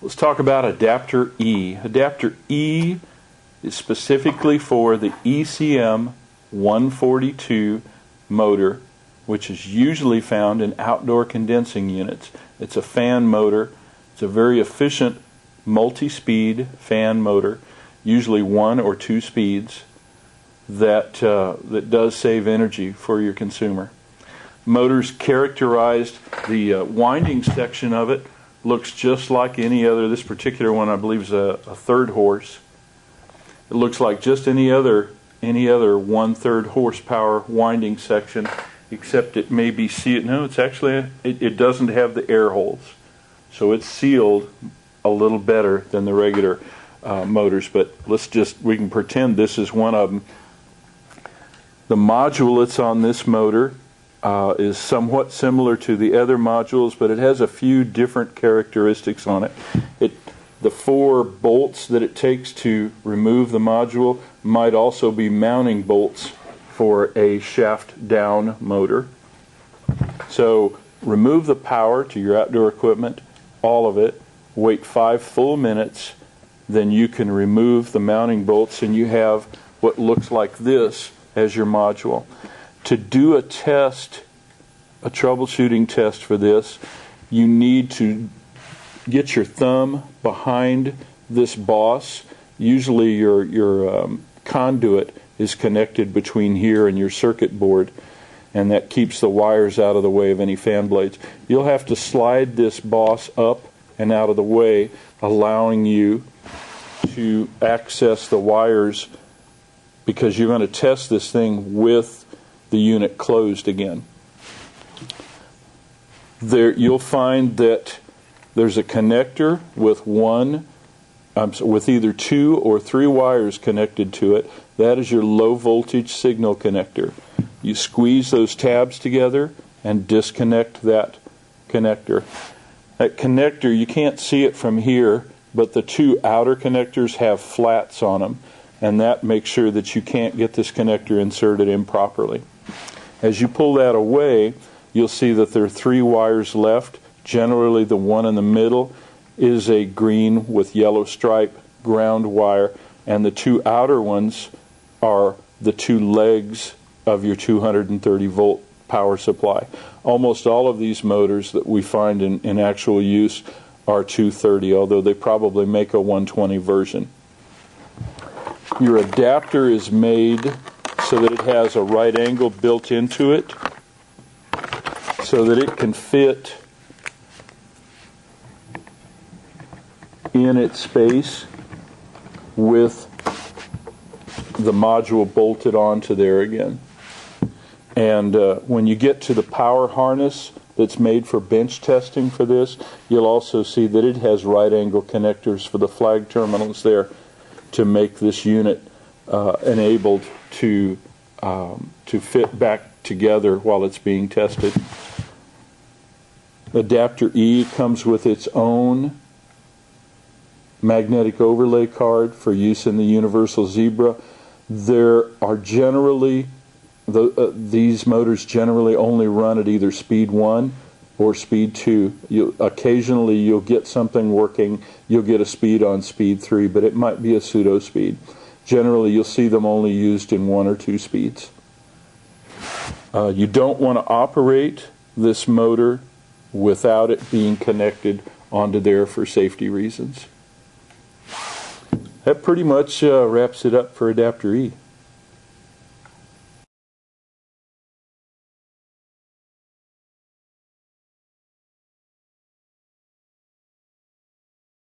Let's talk about adapter E. Adapter E is specifically for the ECM 142 motor, which is usually found in outdoor condensing units. It's a fan motor. It's a very efficient multi-speed fan motor, usually 1 or 2 speeds, that does save energy for your consumer. Motors characterized, the winding section of it looks just like any other. This particular one, I believe, is a 3rd horse. It looks like just any other 1/3 horsepower winding section, except it may be sealed. No, it's actually, it doesn't have the air holes, so it's sealed a little better than the regular motors. But we can pretend this is one of them. The module that's on this motor is somewhat similar to the other modules, but it has a few different characteristics on it. The 4 bolts that it takes to remove the module might also be mounting bolts for a shaft down motor. So remove the power to your outdoor equipment, all of it, wait 5 full minutes, then you can remove the mounting bolts and you have what looks like this as your module. To do a test, a troubleshooting test for this, you need to get your thumb behind this boss. Usually your conduit is connected between here and your circuit board, and that keeps the wires out of the way of any fan blades. You'll have to slide this boss up and out of the way, allowing you to access the wires, because you're going to test this thing with the unit closed again. There you'll find that there's a connector with with either 2 or 3 wires connected to it. That is your low voltage signal connector. You squeeze those tabs together and disconnect that connector. That connector, you can't see it from here, but the 2 outer connectors have flats on them, and that makes sure that you can't get this connector inserted improperly. As you pull that away, you'll see that there are 3 wires left. Generally, the one in the middle is a green with yellow stripe ground wire, and the 2 outer ones are the 2 legs of your 230 volt power supply. Almost all of these motors that we find in actual use are 230, although they probably make a 120 version. Your adapter is made so that it has a right angle built into it, so that it can fit in its space with the module bolted onto there again. And when you get to the power harness that's made for bench testing for this, you'll also see that it has right angle connectors for the flag terminals there to make this unit enabled to fit back together while it's being tested. Adapter E comes with its own magnetic overlay card for use in the Universal Zebra. There are generally, these motors generally only run at either speed 1 or speed 2. Occasionally you'll get something working, you'll get a speed on speed 3, but it might be a pseudo speed. Generally you'll see them only used in 1 or 2 speeds. You don't want to operate this motor without it being connected onto there for safety reasons. That pretty much wraps it up for Adapter E.